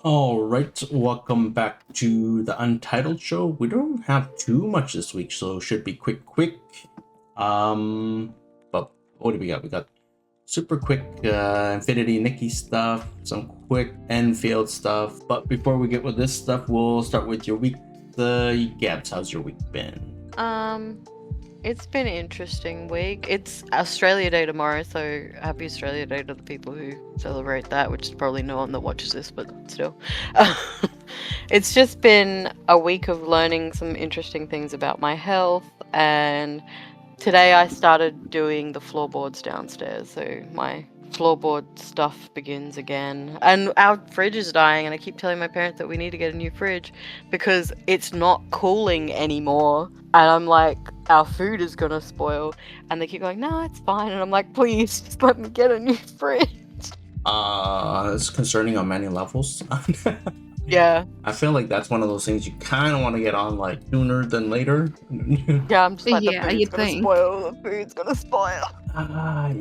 All right, welcome back to the Untitled show. We don't have too much this week, so should be quick. But what do we got? We got super quick Infinity Nikki stuff, some quick Enfield stuff. But before we get with this stuff, we'll start with your week. Gabz, how's your week been? It's been an interesting week. It's Australia Day tomorrow, so happy Australia Day to the people who celebrate that, which is probably no one that watches this, but still. It's just been a week of learning some interesting things about my health, and today I started doing the floorboards downstairs, so my floorboard stuff begins again. And our fridge is dying, and I keep telling my parents that we need to get a new fridge because it's not cooling anymore. And I'm like, our food is gonna spoil. And they keep going, no, it's fine. And I'm like, please, just let me get a new fridge. It's concerning on many levels. Yeah. I feel like that's one of those things you kind of want to get on like sooner than later. Yeah, I'm just like, Yeah, the food's you'd gonna think. spoil. The food's gonna spoil.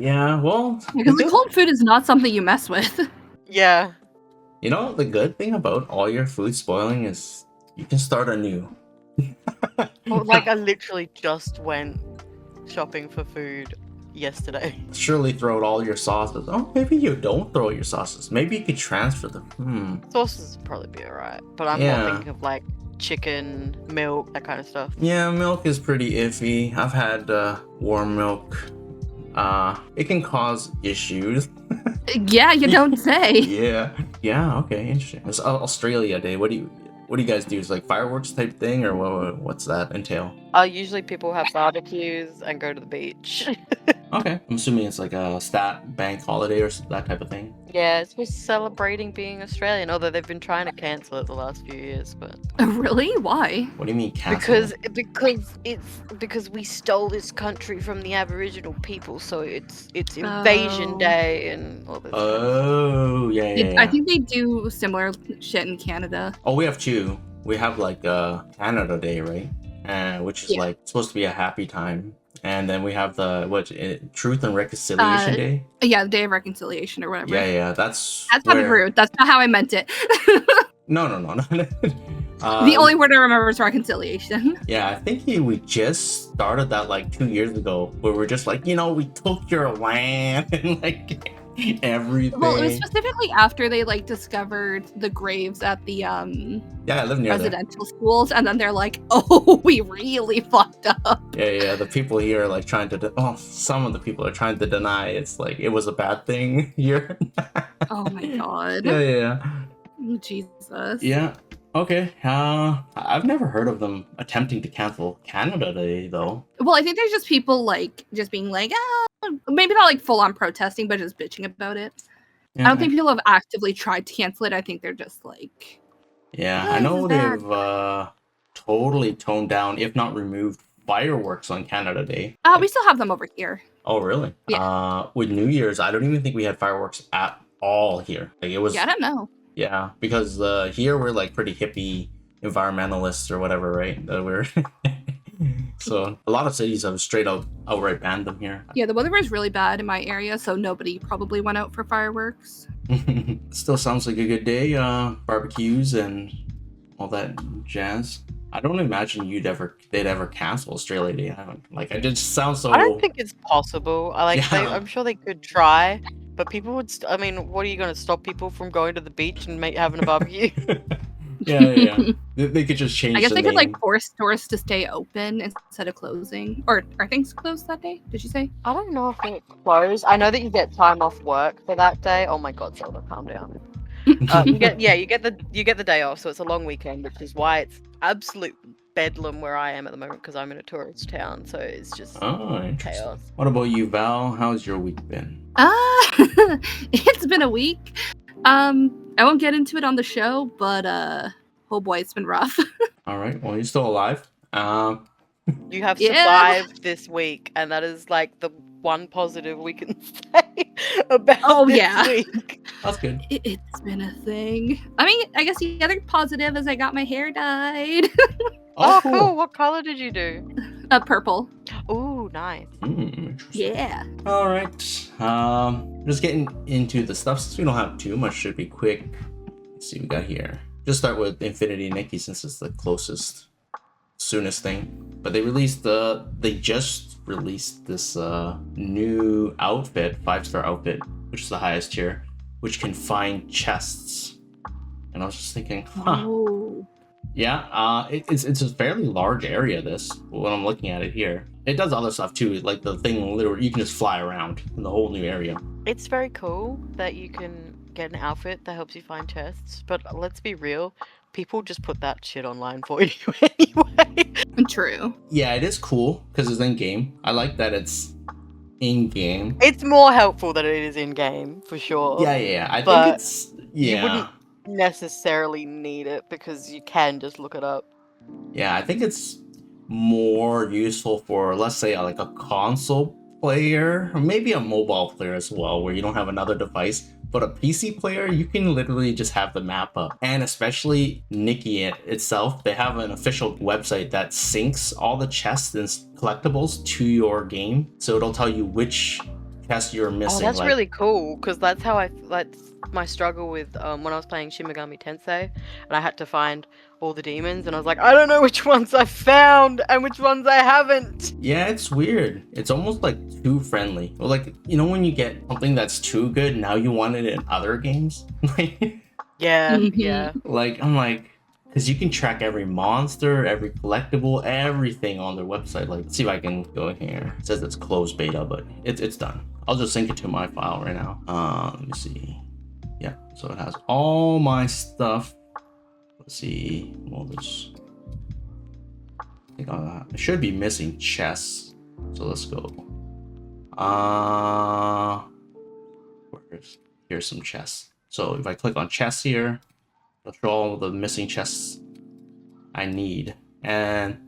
Yeah, well, Because the cold food is not something you mess with. Yeah. you know, the good thing about all your food spoiling is you can start anew. Well, like, I literally just went shopping for food yesterday. Surely throw out all your sauces. Oh, maybe you don't throw out your sauces. Maybe you could transfer them. Sauces would probably be alright, but I'm Yeah. more thinking of like chicken, milk, that kind of stuff. Yeah, milk is pretty iffy. I've had warm milk. It can cause issues. Yeah, you don't say. Yeah. Okay, interesting. It's Australia Day. What do you guys do? Is like fireworks type thing, or what's that entail? Usually people have barbecues and go to the beach. Okay, I'm assuming it's like a stat bank holiday or that type of thing. Yeah, it's just celebrating being Australian, although they've been trying to cancel it the last few years, but Really? Why? What do you mean cancel? because we stole this country from the Aboriginal people, so it's Invasion Oh. Day and all this. Oh, yeah. I think they do similar shit in Canada. Oh, we have two. We have like Canada Day, right? Which is Yeah. like supposed to be a happy time. And then we have the Truth and Reconciliation Day. Yeah, the Day of Reconciliation or whatever. Yeah. That's That's not rude. That's not how I meant it. No. The only word I remember is reconciliation. Yeah, I think we just started that like 2 years ago, where we're just like, we took your land and like everything. Well, it was specifically after they like discovered the graves at the Yeah, I live near there. residential schools, and then they're like, "Oh, we really fucked up." Yeah. The people here are like trying to. some of the people are trying to deny it's like it was a bad thing here. Oh my god. Yeah. Oh, Jesus. Yeah. Okay. I've never heard of them attempting to cancel Canada Day though. Well, I think there's just people like just being like, maybe not like full on protesting, but just bitching about it. Yeah. I don't think people have actively tried to cancel it. I think they're just like, Yeah, "Oh, I know this is they've totally toned down, if not removed, fireworks on Canada Day. we still have them over here. Oh, really? Yeah. With New Year's, I don't even think we had fireworks at all here. Like it was. Yeah, I don't know. Yeah, because here we're like pretty hippie environmentalists or whatever, right? We're so a lot of cities have straight up outright banned them here. Yeah, the weather was really bad in my area, so nobody probably went out for fireworks. Still sounds like a good day. Barbecues and all that jazz. I don't imagine they'd ever cancel Australia Day. It just sounds so. I don't think it's possible. Yeah. I'm sure they could try, but people would. I mean, what are you going to stop people from going to the beach and having a barbecue? Yeah. They could just change. I guess the they could name. like force stores to stay open instead of closing. Or are things closed that day? Did you say? I don't know if it's closed. I know that you get time off work for that day. Oh my god, Zelda, calm down. You get the day off, so it's a long weekend, which is why it's absolute bedlam where I am at the moment because I'm in a tourist town, so it's just Interesting. chaos. What about you, Val? How's your week been? It's been a week. I won't get into it on the show, but oh boy, it's been rough. All right. Well, you're still alive. You have Yeah. survived this week, and that is like the one positive we can say about this week. That's good. It's been a thing. I mean, I guess the other positive is I got my hair dyed. Oh, cool. What color did you do? Purple. Ooh, nice. Interesting. Yeah. All right. Just getting into the stuff since we don't have too much. Should be quick. Let's see what we got here. Just start with Infinity Nikki since it's the closest, soonest thing. But they just released this new outfit, 5-star outfit, which is the highest tier, which can find chests. And I was just thinking, huh. Oh. Yeah, it's a fairly large area, this, when I'm looking at it here. It does other stuff too, like the thing literally, you can just fly around in the whole new area. It's very cool that you can get an outfit that helps you find chests, but let's be real, people just put that shit online for you anyway. True. Yeah, it is cool because it's in-game. I like that it's in-game. It's more helpful that it is in-game, for sure. Yeah. I But think it's, yeah. You wouldn't necessarily need it because you can just look it up. Yeah, I think it's more useful for, let's say, like a console player, or maybe a mobile player as well, where you don't have another device. But a PC player, you can literally just have the map up. And especially Nikki itself, they have an official website that syncs all the chests and collectibles to your game. So it'll tell you which chest you're missing. Oh, that's really cool, because that's my struggle with when I was playing Shin Megami Tensei, and I had to find all the demons, and I was like, I don't know which ones I found and which ones I haven't. Yeah, it's weird. It's almost like too friendly. Or like, you know when you get something that's too good, now you want it in other games? Yeah, Mhm. yeah. Like, I'm like, because you can track every monster, every collectible, everything on their website. Like, let's see if I can go in here. It says it's closed beta, but it's done. I'll just sync it to my file right now. Let me see. Yeah, so it has all my stuff. Let's see. Well, there's, I think I should be missing chests. So let's go. Here's some chests. So if I click on chests here, it'll show all the missing chests I need. And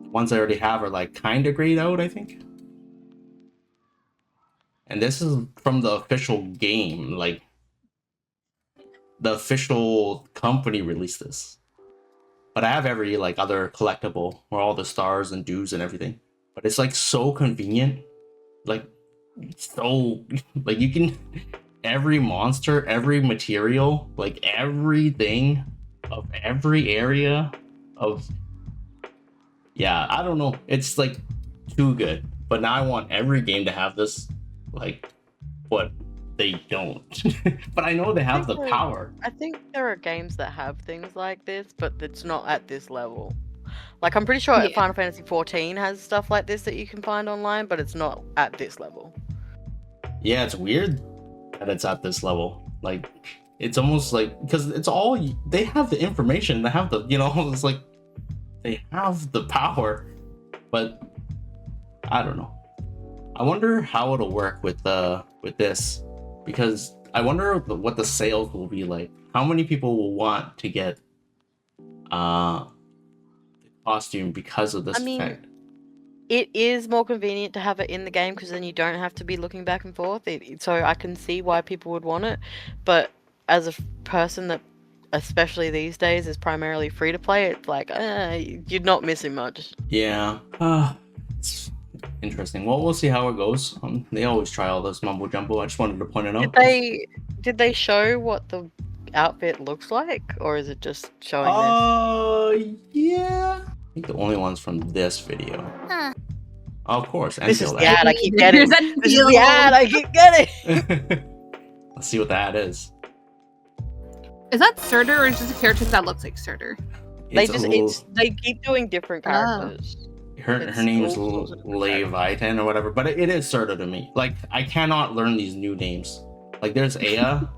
the ones I already have are like kind of grayed out, I think. And this is from the official game, like the official company released this. But I have every like other collectible where all the stars and dues and everything. But it's like so convenient. Like so like you can every monster, every material, like everything of every area of, yeah, I don't know. It's like too good. But now I want every game to have this, like, what they don't. But I know they have the power. I think there are games that have things like this, but it's not at this level. Like, I'm pretty sure Final Fantasy 14 has stuff like this that you can find online, but it's not at this level. Yeah, it's weird that it's at this level. Like, it's almost like, because it's all, they have the information, they have the, you know, it's like, they have the power, but I don't know. I wonder how it'll work with this, because I wonder what the sales will be like. How many people will want to get the costume because of this effect? It is more convenient to have it in the game because then you don't have to be looking back and forth. So I can see why people would want it, but as a person that, especially these days, is primarily free to play, it's like you're not missing much. Yeah, it's interesting. Well, we'll see how it goes. They always try all this mumbo jumbo. I just wanted to point it out. Did they show what the outfit looks like, or is it just showing this? Yeah. I think the only one's from this video. Huh. Of course. This is Endfield the ad I keep getting. There's This is the ad I keep getting. Let's see what the ad is. Is that Surtur or is it just a character that looks like Surtur? They keep doing different characters. Her name is Leviathan or whatever, but it is Surtur to me. Like, I cannot learn these new names. Like, there's Aya.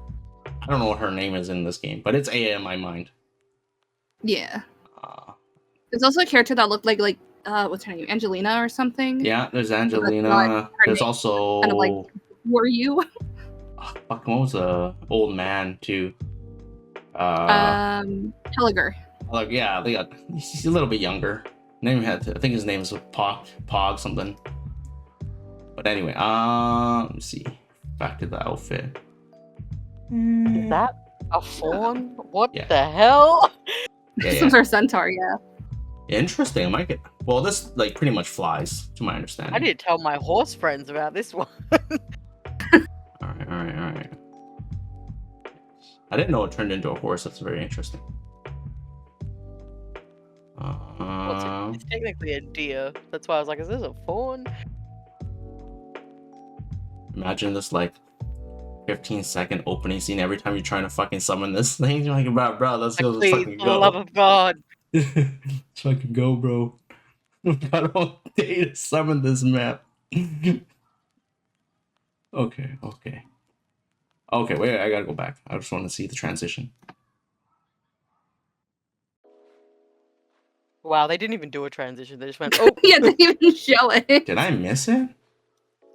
I don't know what her name is in this game, but it's Aya in my mind. Yeah. There's also a character that looked like what's her name, Angelina or something. Yeah, there's Angelina. There's also kind of like, who are you? Fuck, what was the old man too? Helliger. Like, yeah, he's a little bit younger. I think his name is Pog something. But anyway, let me see. Back to the outfit. Is that a fawn? What the hell? Some sort of centaur, yeah. Interesting. I might get. Well, this like pretty much flies, to my understanding. I need to tell my horse friends about this one. All right. I didn't know it turned into a horse. That's very interesting. Well, it's technically a deer. That's why I was like, is this a fawn? Imagine this like 15-second opening scene every time you're trying to fucking summon this thing. You're like, bro, let's go. Let's Please, fucking for the go. love of God. Let's fucking go, bro. I got all day to summon this map. Okay. Okay, wait, I gotta go back. I just want to see the transition. Wow, they didn't even do a transition. They just went, oh. Yeah, they didn't even show it. Did I miss it?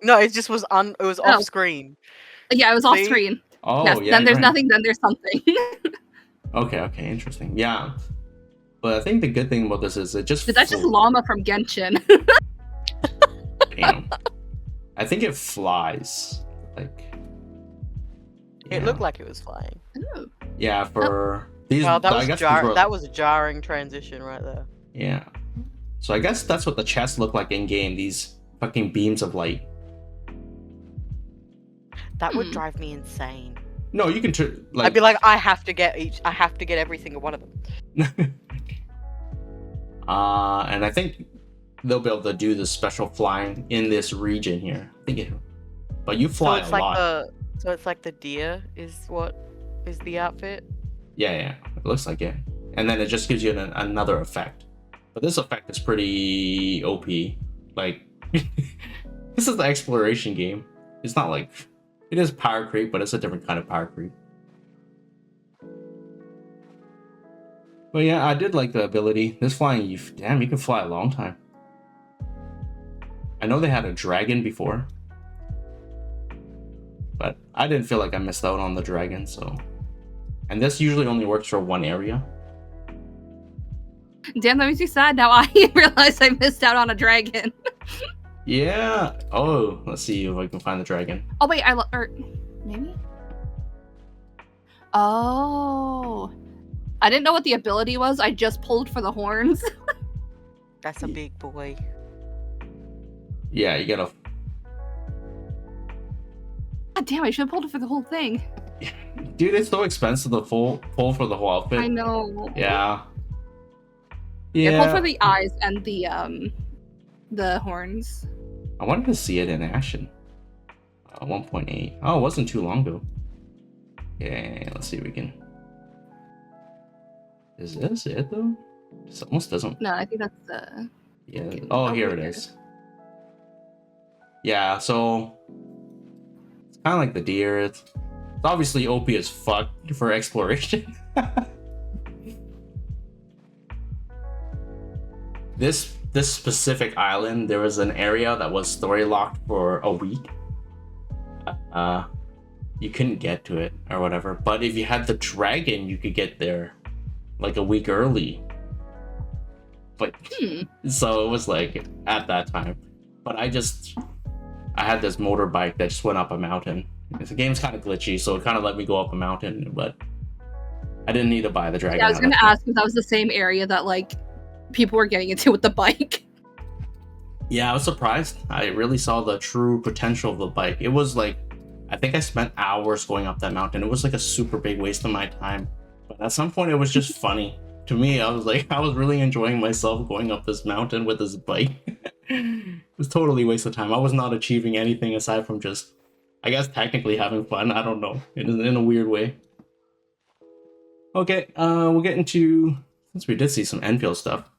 No, it just was it was Oh. off screen. Yeah, it was off See? screen. Oh, Yes, yeah. then there's right. nothing, then there's something. Okay, interesting. Yeah. But I think the good thing about this is it just... Is that just llama from Genshin? Damn. I think it flies. Like... It looked like it was flying. Ooh. Yeah, for... These, Wow, that I was guess that was a jarring transition right there. Yeah. So I guess that's what the chests look like in game. These fucking beams of light. That would drive me insane. No, you can like. I'd be like, I have to get every single one of them. And I think they'll be able to do the special flying in this region here. I think it. But you fly so it's a like lot. So it's like the deer is what is the outfit. Yeah. It looks like it. And then it just gives you another effect. But this effect is pretty OP. Like, this is the exploration game. It's not like... It is power creep, but it's a different kind of power creep. But yeah, I did like the ability. This flying, you can fly a long time. I know they had a dragon before. But I didn't feel like I missed out on the dragon, so... And this usually only works for one area. Damn, that makes me sad now. I realized I missed out on a dragon. Yeah. Oh, let's see if I can find the dragon. Oh wait, or maybe. Oh, I didn't know what the ability was. I just pulled for the horns. That's a big boy. Yeah, you gotta. God damn, I should have pulled it for the whole thing. Dude, it's so expensive to pull for the whole outfit. I know. Yeah. I pulled for the eyes and the horns. I wanted to see it in action. 1.8. Oh, it wasn't too long ago. Okay, let's see if we can. Is this it though? This almost doesn't. No, I think that's the. Yeah. Oh, here it is. Yeah. So it's kind of like the deer. It's obviously OP as fuck for exploration. This specific island, there was an area that was story locked for a week. You couldn't get to it or whatever. But if you had the dragon, you could get there like a week early. But so it was like at that time. But I had this motorbike that just went up a mountain. The game's kind of glitchy, so it kind of let me go up a mountain, but I didn't need to buy the dragon. Yeah, I was gonna ask if that was the same area that like people were getting into with the bike. Yeah, I was surprised. I really saw the true potential of the bike. It was like, I think I spent hours going up that mountain. It was like a super big waste of my time. But at some point, it was just funny. To me, I was really enjoying myself going up this mountain with this bike. It was totally a waste of time. I was not achieving anything aside from just, I guess, technically having fun. I don't know. In a weird way. Okay, we'll get into, since we did see some Enfield stuff.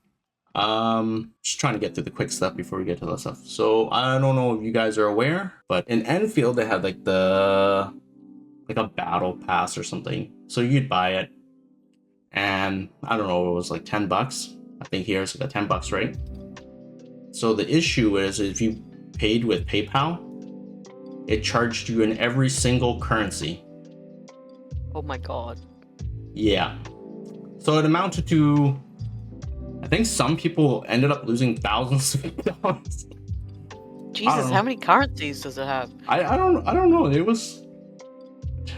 Just trying to get through the quick stuff before we get to that stuff. So I don't know if you guys are aware, but in Enfield they had like a battle pass or something. So you'd buy it, and I don't know, it was like $10. I think here it's like $10, right? So the issue is if you paid with PayPal, it charged you in every single currency. Oh my god. Yeah. So it amounted to, I think some people ended up losing thousands of dollars. Jesus, how many currencies does it have? I don't know. It was,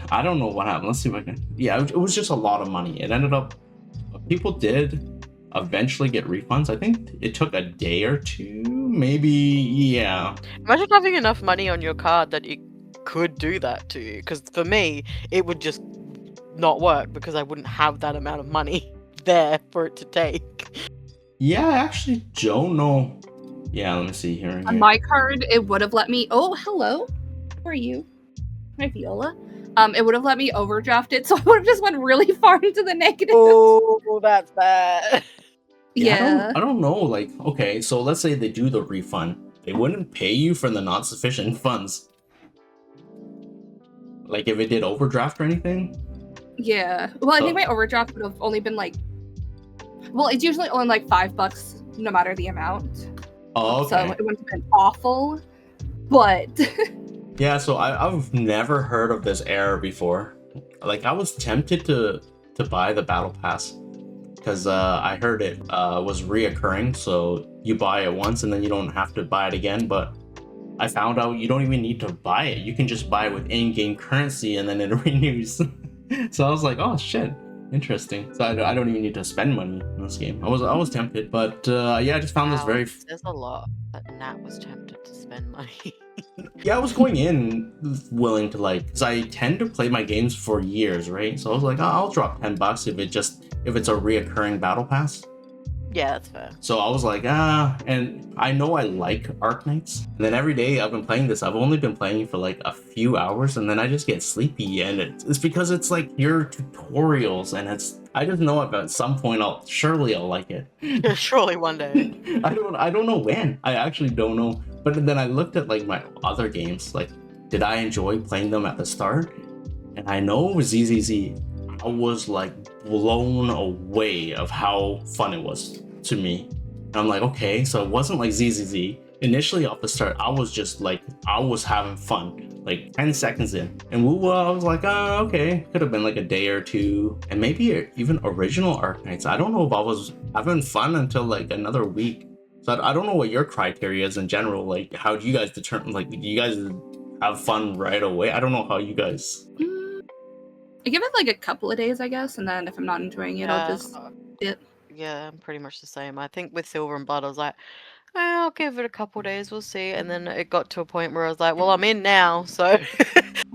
I don't know what happened. Let's see if I can. Yeah, it was just a lot of money. It ended up, people did eventually get refunds. I think it took a day or two, maybe. Yeah. Imagine having enough money on your card that it could do that to you. Because for me, it would just not work because I wouldn't have that amount of money there for it to take. Yeah, I actually don't know. Yeah, let me see here. On my card, it would have let me. Oh, hello. How are you? Hi, Viola. It would have let me overdraft it, so I would have just went really far into the negative. Oh, that's bad. Yeah. I don't know. Like, okay, so let's say they do the refund. They wouldn't pay you for the not sufficient funds. Like, if it did overdraft or anything? Yeah. Well, I think my overdraft would have only been like. Well, it's usually only like $5 no matter the amount. Oh, okay. So it wouldn't have been awful. But. Yeah, so I've never heard of this error before. Like, I was tempted to buy the battle pass because I heard it was reoccurring, so you buy it once and then you don't have to buy it again. But I found out you don't even need to buy it. You can just buy it with in-game currency and then it renews. So I was like, oh shit, interesting. So I don't even need to spend money in this game. I was tempted, but yeah, I just found this very. There's a lot that Nat was tempted to spend money. Yeah, I was going in willing to like, because I tend to play my games for years, right? So I was like, oh, I'll drop $10 if it's a reoccurring battle pass. Yeah, that's fair. So I was like, and I know I like Arknights. And then every day I've been playing this, I've only been playing for like a few hours and then I just get sleepy. And it's because it's like your tutorials and I just know at some point I'll like it. Surely one day. I don't know when. I actually don't know. But then I looked at like my other games, like did I enjoy playing them at the start? And I know with ZZZ, I was like blown away of how fun it was to me. And I'm like, okay, so it wasn't like ZZZ. Initially off the start, I was just like, I was having fun, like 10 seconds in. And I was like, oh, okay, could have been like a day or two. And maybe even original Arknights. I don't know if I was having fun until like another week. So I don't know what your criteria is in general. Like, how do you guys determine, like, do you guys have fun right away? I don't know how you guys... I give it like a couple of days, I guess, and then if I'm not enjoying it, I'll just it. Yeah, I'm pretty much the same. I think with Silver and Blood, I was like, I'll give it a couple of days, we'll see. And then it got to a point where I was like, well, I'm in now, so...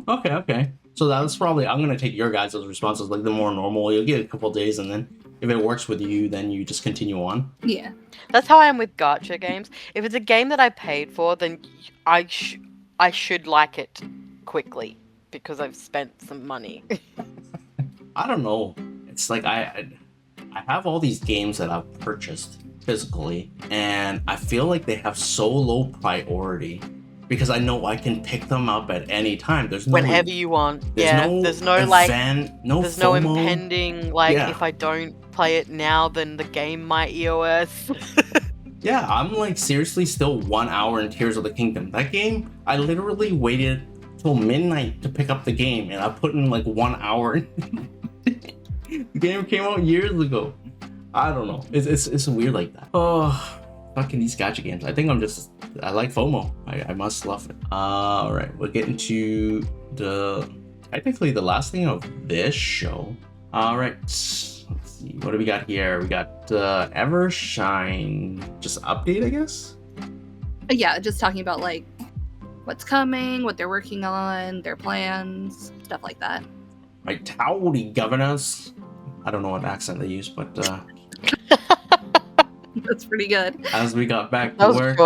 Okay. So that's probably, I'm going to take your guys' responses, like the more normal. You'll get a couple of days, and then if it works with you, then you just continue on. Yeah. That's how I am with gacha games. If it's a game that I paid for, then I should like it quickly because I've spent some money. I don't know. It's like I have all these games that I've purchased physically, and I feel like they have so low priority because I know I can pick them up at any time. There's no whenever you want. There's no event, like there's no FOMO. impending like if I don't play it now, then the game might EOS. Yeah, I'm like seriously still 1 hour in Tears of the Kingdom. That game, I literally waited till midnight to pick up the game, and I put in like 1 hour. The game came out years ago. I don't know. It's weird like that. Oh, fucking these gacha games. I think I like FOMO. I must love it. All right, we're getting to technically the last thing of this show. All right, let's see. What do we got here? We got Evershine. Just update, I guess. Yeah, just talking about like what's coming, what they're working on, their plans, stuff like that. Right, howdy, governors. I don't know what accent they use, but that's pretty good. As we got back to work,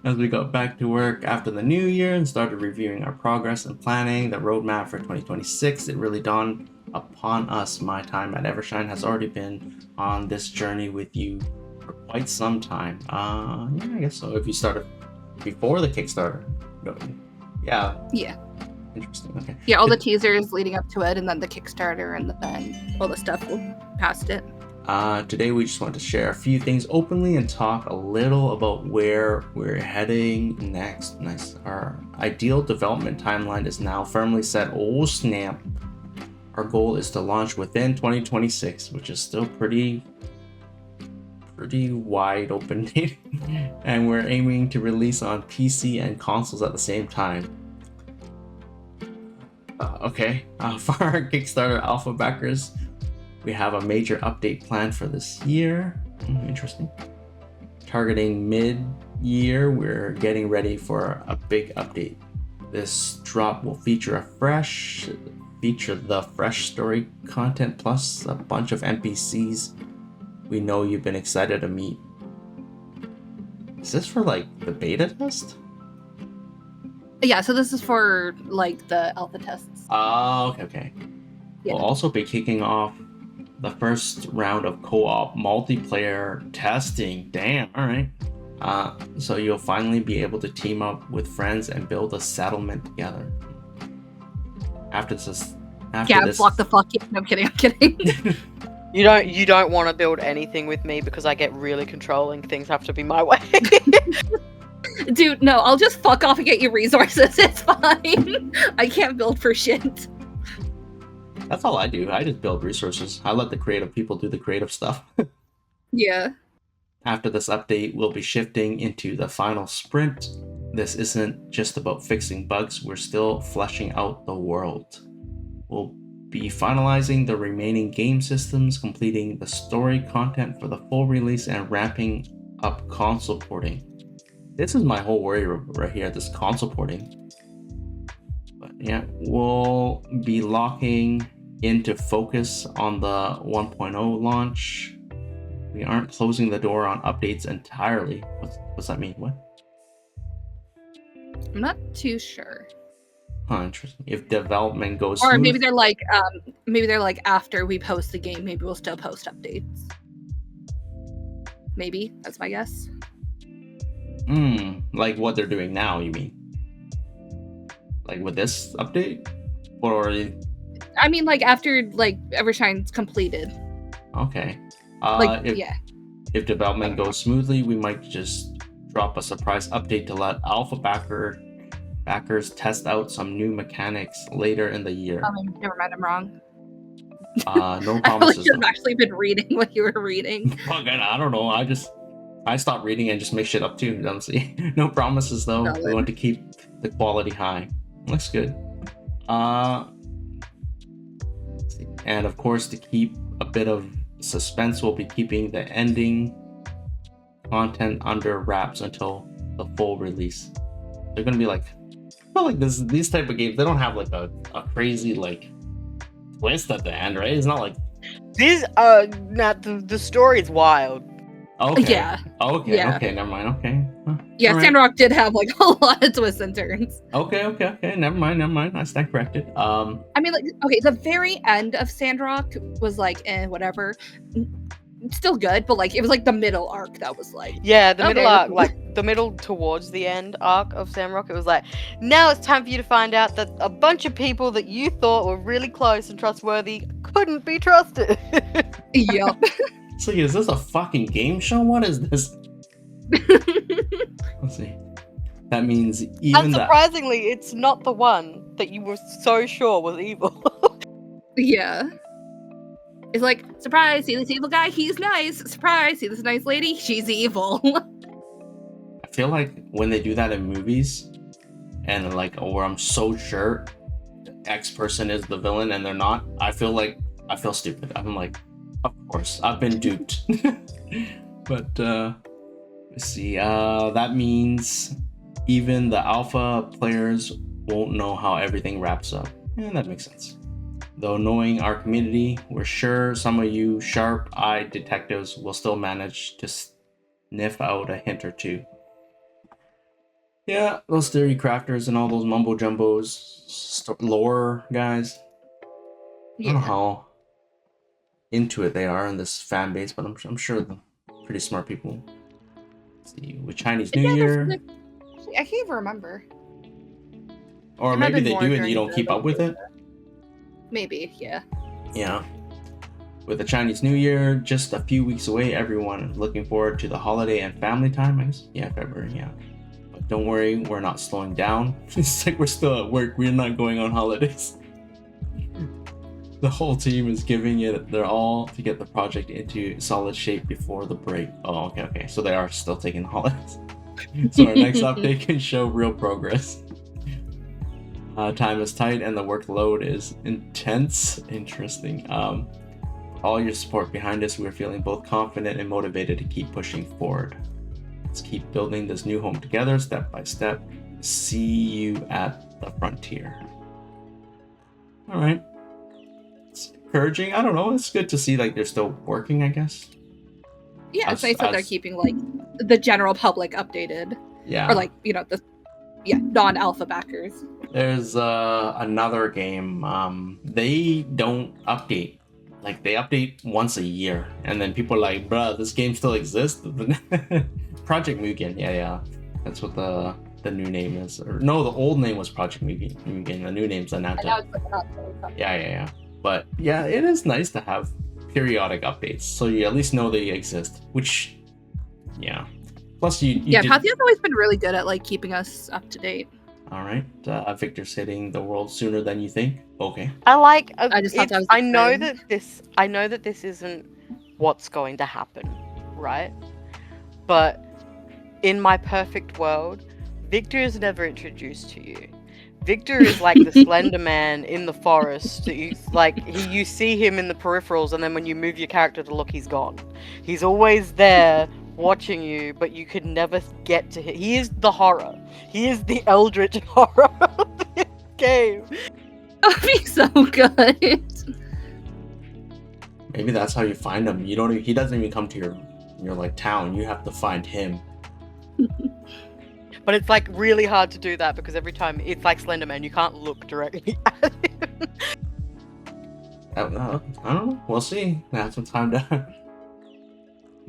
as we got back to work after the new year and started reviewing our progress and planning the roadmap for 2026, it really dawned upon us. My time at Evershine has already been on this journey with you for quite some time. Yeah, I guess so. If you started before the Kickstarter, yeah. Interesting. Okay. Yeah, all the teasers leading up to it, and then the Kickstarter, and then all the stuff past it. Today we just want to share a few things openly and talk a little about where we're heading next. Nice. Our ideal development timeline is now firmly set. Oh snap. Our goal is to launch within 2026, which is still pretty wide open date. And we're aiming to release on PC and consoles at the same time. Okay, for our Kickstarter alpha backers, we have a major update planned for this year. Interesting. Targeting mid-year, we're getting ready for a big update. This drop will feature a fresh feature the fresh story content plus a bunch of NPCs we know you've been excited to meet. Is this for like the beta test? Yeah, so this is for like the alpha tests. Oh, okay. Yeah. We'll also be kicking off the first round of co-op multiplayer testing. Damn, alright. So you'll finally be able to team up with friends and build a settlement together. After this, Block the fuck in. I'm kidding. You don't want to build anything with me because I get really controlling. Things have to be my way. Dude, no, I'll just fuck off and get you resources. It's fine. I can't build for shit. That's all I do. I just build resources. I let the creative people do the creative stuff. Yeah. After this update, we'll be shifting into the final sprint. This isn't just about fixing bugs, we're still fleshing out the world. We'll be finalizing the remaining game systems, completing the story content for the full release, and ramping up console porting. This is my whole worry right here, this console porting. But yeah, we'll be locking into focus on the 1.0 launch. We aren't closing the door on updates entirely. What's that mean? What? I'm not too sure. Huh, interesting. If development goes Or smooth, maybe they're like after we post the game, maybe we'll still post updates. Maybe, that's my guess. like what they're doing now, you mean? Like with this update? Or I mean, like after like Evershine's completed. okay. If development goes smoothly, we might just drop a surprise update to let alpha backers test out some new mechanics later in the year. Never mind, I'm wrong. No I feel like promises. you've actually been reading what you were reading. I don't know. I stopped reading and just make shit up too. Honestly, no promises though. Valid. We want to keep the quality high. Looks good. Let's see. And of course, to keep a bit of suspense, we'll be keeping the ending content under wraps until the full release. They're gonna be like, I feel like these type of games, they don't have like a crazy like twist at the end, right? It's not like This the story is wild. okay. Yeah. Okay. Yeah. Okay. Never mind. Okay. Huh. Yeah, All right. Sandrock did have like a lot of twists and turns. Okay. Never mind. I stand corrected. I mean, like, okay, the very end of Sandrock was like, whatever. Still good, but like, it was like the middle arc that was like. Yeah, the middle Okay. arc, like the middle towards the end arc of Samrock, it was like, now it's time for you to find out that a bunch of people that you thought were really close and trustworthy couldn't be trusted. Yep. It's like, is this a fucking game show? What is this? Let's see. That means even that. Unsurprisingly, it's not the one that you were so sure was evil. Yeah. It's like, surprise, see this evil guy? He's nice. Surprise, see this nice lady? She's evil. I feel like when they do that in movies, and like, or I'm so sure X person is the villain and they're not, I feel stupid. I'm like, of course, I've been duped. But let's see. That means even the alpha players won't know how everything wraps up. Yeah, that makes sense. Though knowing our community, we're sure some of you sharp-eyed detectives will still manage to sniff out a hint or two. Yeah, those theory crafters and all those mumbo jumbos, lore guys. I don't know how into it they are in this fan base, but I'm sure they're pretty smart people. Let's see, with Chinese New Year, I can't even remember. or It might maybe have they been do more and you during don't keep up with it. Maybe, yeah. Yeah. With the Chinese New Year just a few weeks away, everyone is looking forward to the holiday and family time, I guess. Yeah, February, yeah. But don't worry, we're not slowing down. It's like we're still at work, we're not going on holidays. The whole team is giving it their all to get the project into solid shape before the break. Oh, okay. So they are still taking holidays. So our next update can show real progress. Time is tight and the workload is intense. Interesting. All your support behind us, we're feeling both confident and motivated to keep pushing forward. Let's keep building this new home together, step by step. See you at the frontier. All right. encouraging. I don't know. It's good to see like they're still working, I guess. Yeah, it's nice that they're keeping like the general public updated. Yeah. Or like, you know, non-alpha backers. There's another game. They don't update. Like they update once a year, and then people are like, "Bruh, this game still exists." Project Mugen. Yeah. That's what the new name is. Or no, the old name was Project Mugen. The new name's Ananta. Yeah. But yeah, it is nice to have periodic updates, so you at least know they exist. Which, yeah. Plus, Pathia's always been really good at like keeping us up to date. All right, Victor's hitting the world sooner than you think. Okay. I just thought that was I know that this isn't what's going to happen, right? But in my perfect world, Victor is never introduced to you. Victor is like the Slender Man in the forest. You see him in the peripherals, and then when you move your character to look, he's gone. He's always there watching you, but you could never get to him. He is the horror. He is the eldritch horror of this game. That'd be so good. Maybe that's how you find him. He doesn't even come to your like town. You have to find him. But it's like really hard to do that because every time it's like Slenderman, you can't look directly at him. I don't know. We'll see. I have some time to.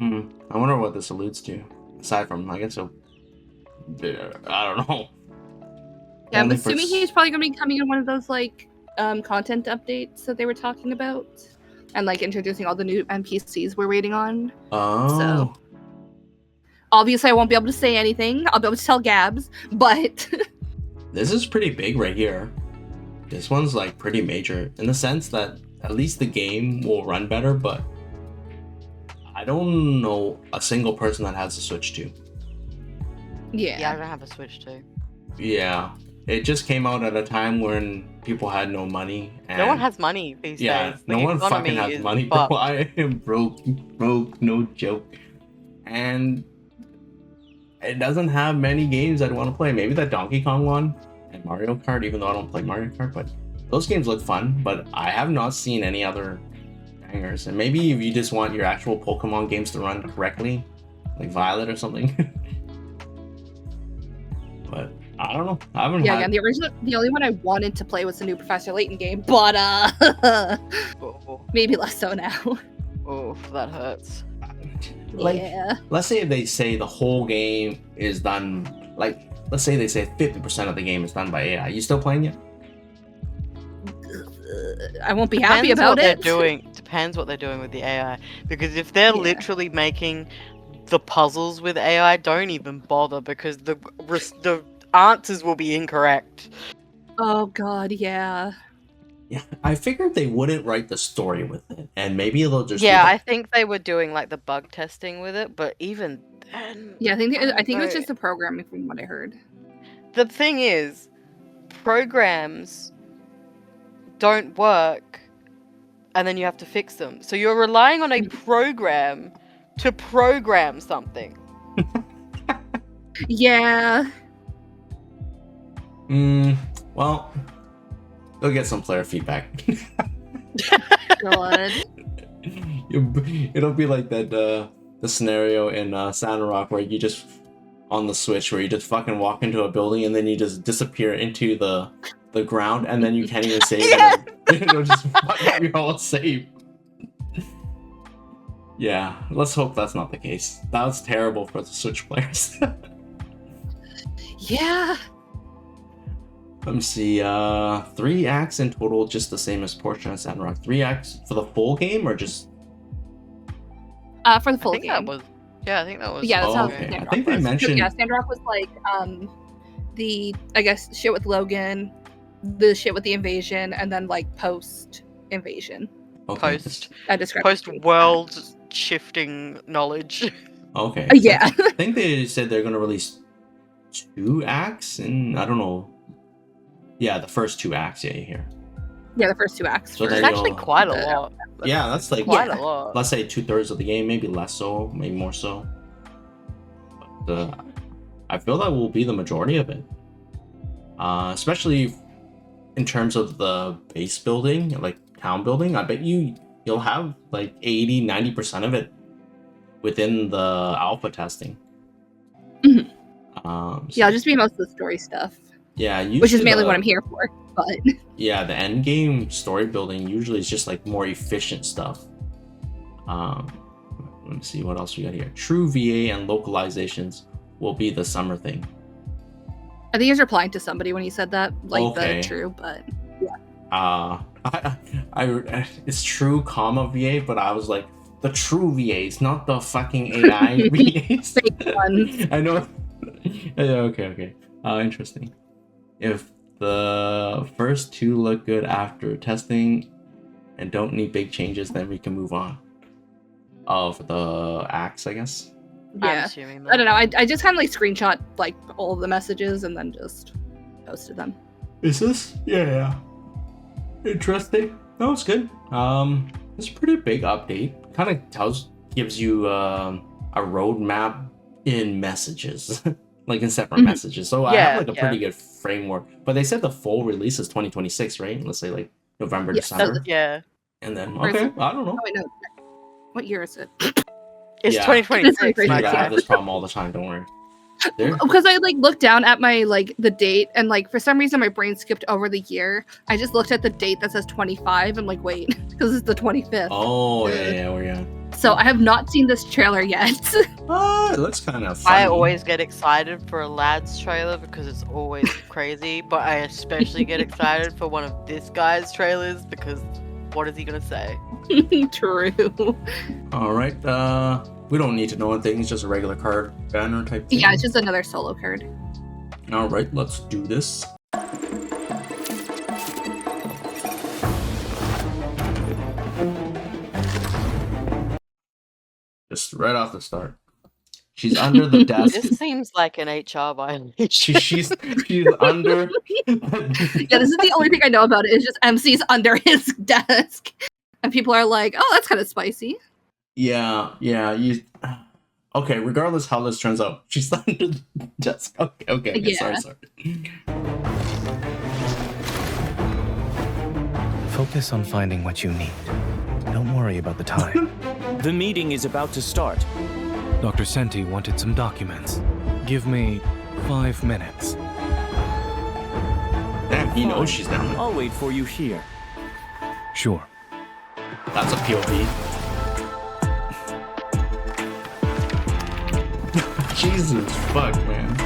I wonder what this alludes to. Aside from, I guess, I don't know. Yeah, I'm assuming he's probably gonna be coming in one of those like content updates that they were talking about, and like introducing all the new NPCs we're waiting on. Oh. So obviously, I won't be able to say anything. I'll be able to tell Gabz, but this is pretty big right here. This one's like pretty major in the sense that at least the game will run better, but I don't know a single person that has a Switch 2. Yeah, I don't have a Switch 2. Yeah, it just came out at a time when people had no money. And no one has money these days. Yeah, no one fucking has money, bro. I am broke, no joke. And it doesn't have many games I'd want to play. Maybe that Donkey Kong one and Mario Kart, even though I don't play Mario Kart, but those games look fun. But I have not seen any other bangers. And maybe if you just want your actual Pokemon games to run correctly, like Violet or something. But I don't know. I haven't. Yeah, the only one I wanted to play was the new Professor Layton game, but maybe less so now. Oh, that hurts. Like, yeah. Let's say they say the whole game is done. Like, let's say they say 50% of the game is done by AI. You still playing it? I won't be happy about it. Depends what they're doing with the AI. Because if they're literally making the puzzles with AI, don't even bother because the answers will be incorrect. Oh god, yeah. Yeah, I figured they wouldn't write the story with it, and maybe they'll just. Yeah, I think they were doing like the bug testing with it, but even then. Yeah, I think it was just the programming from what I heard. The thing is, programs don't work, and then you have to fix them. So you're relying on a program to program something. Yeah. Well, they'll get some player feedback. God. It'll be like that the scenario in Sandrock where you just on the Switch where you just fucking walk into a building and then you just disappear into the ground and then you can't even save it. It'll just fuck up your whole save. Yeah, let's hope that's not the case. That was terrible for the Switch players. Yeah. Let me see, 3 acts in total, just the same as Portia and Sandrock. 3 acts for the full game, or just? For the full game. I think that was. Yeah, that's how okay. Sandrock I think they was. mentioned. Yeah, Sandrock was like, the, I guess, shit with Logan, the shit with the invasion, and then like post-invasion. Okay. Post-world shifting knowledge. Okay. Yeah. I think they said they're going to release 2 acts, and I don't know. Yeah, the first 2 acts, yeah, here. Yeah, the first 2 acts. So It's actually quite a lot. Yeah, that's like Quite a lot. Let's say 2/3 of the game, maybe less so, maybe more so. But I feel that will be the majority of it. Especially in terms of the base building, like town building, I bet you'll have like 80-90% of it within the alpha testing. Mhm. So, Yeah, I'll just be most of the story stuff. Yeah, which is mainly what I'm here for. But yeah, the end game story building usually is just like more efficient stuff. Let me see what else we got here. True VA and localizations will be the summer thing. I think he was replying to somebody when he said that, like Okay. the true, but yeah. I it's true, comma VA, but I was like the true VAs, not the fucking AI VAs. Fake ones. I know. Okay. Interesting. If the first two look good after testing and don't need big changes, then we can move on. Oh, for the axe, I guess. Yeah. I don't know. I just kind of like screenshot like all of the messages and then just posted them. Is this? Yeah. Interesting. No, it's good. It's a pretty big update. Kind of gives you a roadmap in messages, like in separate messages. So I have like a pretty good framework. But they said the full release is 2026, right? Let's say like November, December. Yeah. And then okay, I don't know. Oh wait, no. What year is it? It's 2026. I have this problem all the time. Don't worry. Because I like looked down at my like the date and like for some reason my brain skipped over the year. I just looked at the date that says 25. I'm like, wait, because it's the 25th. Oh yeah. So I have not seen this trailer yet. It looks kind of funny. I always get excited for a LaDS trailer because it's always crazy, but I especially get excited for one of this guy's trailers because what is he gonna say? True. All right. We don't need to know anything. It's just a regular card banner type thing. Yeah, it's just another solo card. All right, let's do this. Just right off the start. She's under the desk. This seems like an HR violation. She's under. Yeah, this is the only thing I know about it. Is just MC's under his desk, and people are like, "Oh, that's kind of spicy." Yeah. Okay, regardless how this turns out, she's under the desk. Okay. Yeah. Sorry. Focus on finding what you need. Don't worry about the time. The meeting is about to start. Dr. Senti wanted some documents. Give me 5 minutes. Damn, he knows she's down there. I'll wait for you here. Sure. That's a POV. Jesus fuck, man.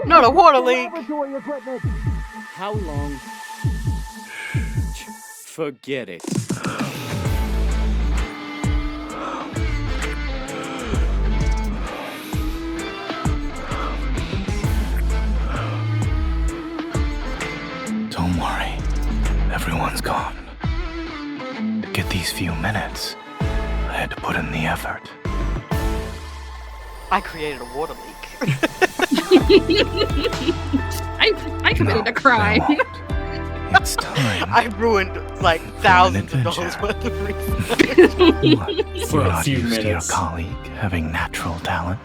Not a water leak! How long? Forget it. Don't worry. Everyone's gone. To get these few minutes, I had to put in the effort. I created a water leak. I committed a crime. It's time. I ruined like thousands of dollars worth of research. For You're a not few used to your minutes. colleague having natural talent.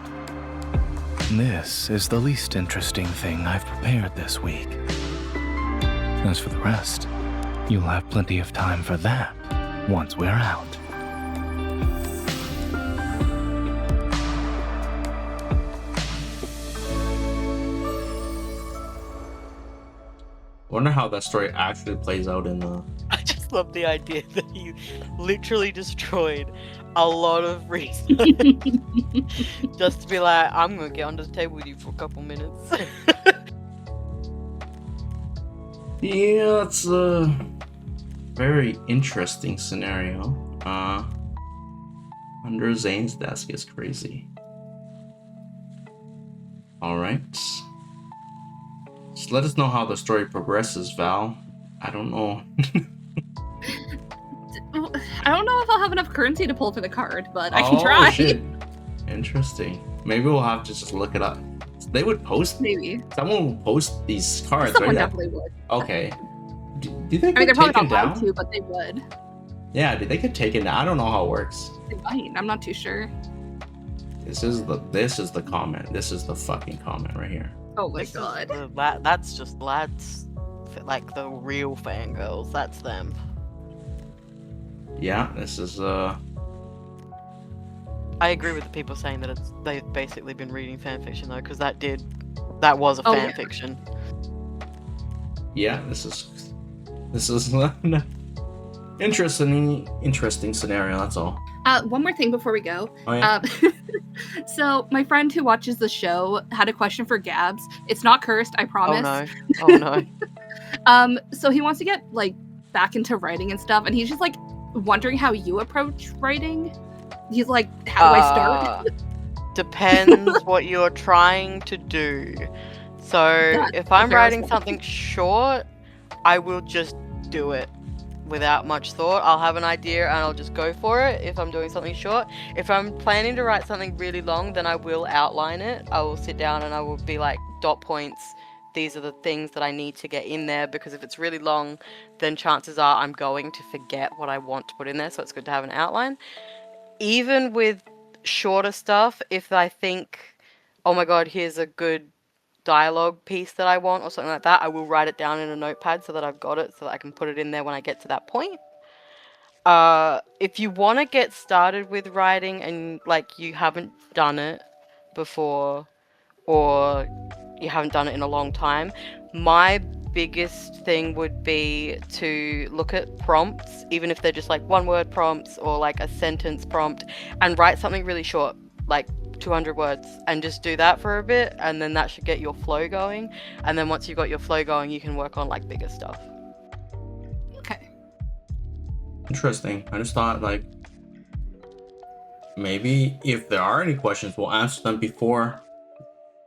This is the least interesting thing I've prepared this week. As for the rest, you'll have plenty of time for that once we're out. Wonder how that story actually plays out in the. I just love the idea that you literally destroyed a lot of research just to be like, I'm gonna get under the table with you for a couple minutes. Yeah, it's a very interesting scenario. Under Zane's desk is crazy. All right. Just let us know how the story progresses, Val. I don't know. I don't know if I'll have enough currency to pull for the card, but I can try. Shit. Interesting. Maybe we'll have to just look it up. They would post. Maybe. Someone will post these cards, Someone right? definitely would. Okay. Do they I mean, get they're probably taken not allowed down? to, but they would. Yeah, do they get taken down? I don't know how it works. They might. I'm not too sure. This is the comment. This is the fucking comment right here. Oh my This is god. that's just LaDS like the real fangirls. That's them. Yeah, this is I agree with the people saying that they've basically been reading fanfiction though, because that was a Oh, yeah. fanfiction. yeah, this is interesting scenario. That's all. One more thing before we go. Oh yeah. So my friend who watches the show had a question for Gabz. It's not cursed, I promise. Oh no. So he wants to get like back into writing and stuff, and he's just like wondering how you approach writing. He's like, how do I start? Depends what you're trying to do. So if I'm writing something short, I will just do it without much thought. I'll have an idea and I'll just go for it if I'm doing something short. If I'm planning to write something really long, then I will outline it. I will sit down and I will be like, dot points, these are the things that I need to get in there, because if it's really long, then chances are I'm going to forget what I want to put in there, so it's good to have an outline. Even with shorter stuff, if I think, oh my god, here's a good dialogue piece that I want or something like that, I will write it down in a notepad so that I've got it, so that I can put it in there when I get to that point. If you want to get started with writing and like you haven't done it before or you haven't done it in a long time, my biggest thing would be to look at prompts, even if they're just like one word prompts or like a sentence prompt, and write something really short, like 200 words, and just do that for a bit, and then that should get your flow going. And then once you've got your flow going, you can work on like bigger stuff. Okay. Interesting. I just thought like maybe if there are any questions, we'll answer them before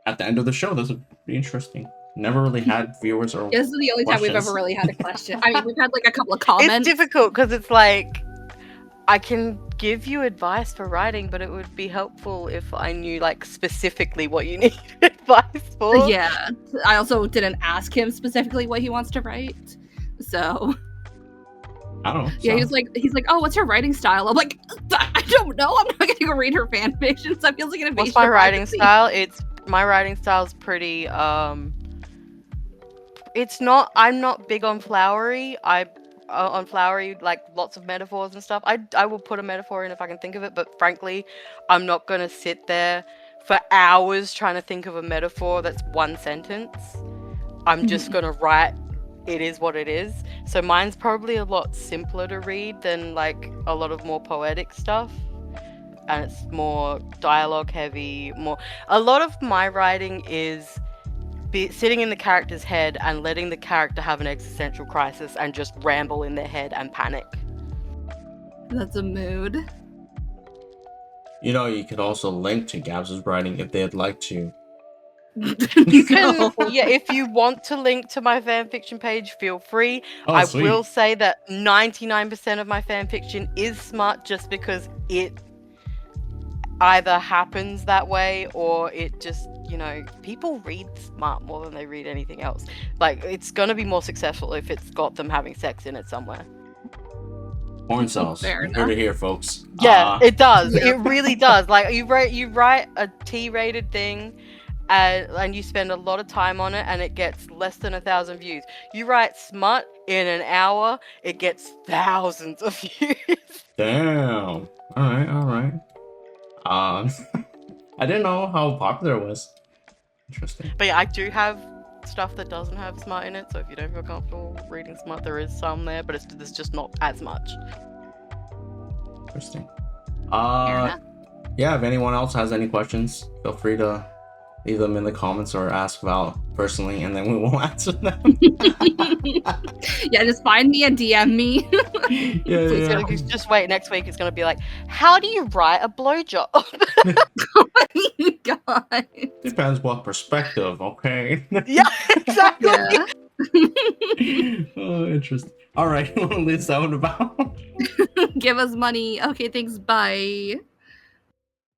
at the end of the show. Those would be interesting. Never really had viewers or This is the only time we've questions. ever really had a question. I mean, we've had like a couple of comments. It's difficult because it's like, I can give you advice for writing, but it would be helpful if I knew like specifically what you need advice for. Yeah. I also didn't ask him specifically what he wants to write. So I don't know. yeah, so- he's like, oh, what's your writing style? I'm like, I don't know. I'm not gonna go read her fan fiction. So that feels like an invasion. What's my of writing privacy. style? My writing style's pretty it's not, I'm not big on flowery. On flowery, like lots of metaphors and stuff. I will put a metaphor in if I can think of it, but frankly, I'm not gonna sit there for hours trying to think of a metaphor that's one sentence. I'm just gonna write, it is what it is. So mine's probably a lot simpler to read than like a lot of more poetic stuff. And it's more dialogue heavy, a lot of my writing is sitting in the character's head and letting the character have an existential crisis and just ramble in their head and panic. That's a mood. You know, you could also link to Gabz's writing if they'd like to. You can, yeah, if you want to link to my fanfiction page, feel free. Oh, I sweet. will say that 99% of my fanfiction is smart just because it either happens that way or it just, you know, people read smart more than they read anything else. Like, it's going to be more successful if it's got them having sex in it somewhere. Porn cells. Fair Heard enough. it here, folks. Yeah, it does. Yeah. It really does. Like, you write a T-rated thing and you spend a lot of time on it and it gets less than 1,000 views. You write smut in an hour, it gets thousands of views. Damn. All right. I didn't know how popular it was. Interesting. But yeah, I do have stuff that doesn't have smut in it, so if you don't feel comfortable reading smut, there is some there, but there's just not as much. Interesting. enough. Yeah, if anyone else has any questions, feel free to leave them in the comments or ask Val personally, and then we will answer them. Yeah, just find me and DM me. Yeah. Just wait, next week it's going to be like, how do you write a blowjob? Oh my god. Depends what perspective, okay? Yeah, exactly. Yeah. Oh, interesting. All right, we'll leave that one about. Give us money. Okay, thanks. Bye.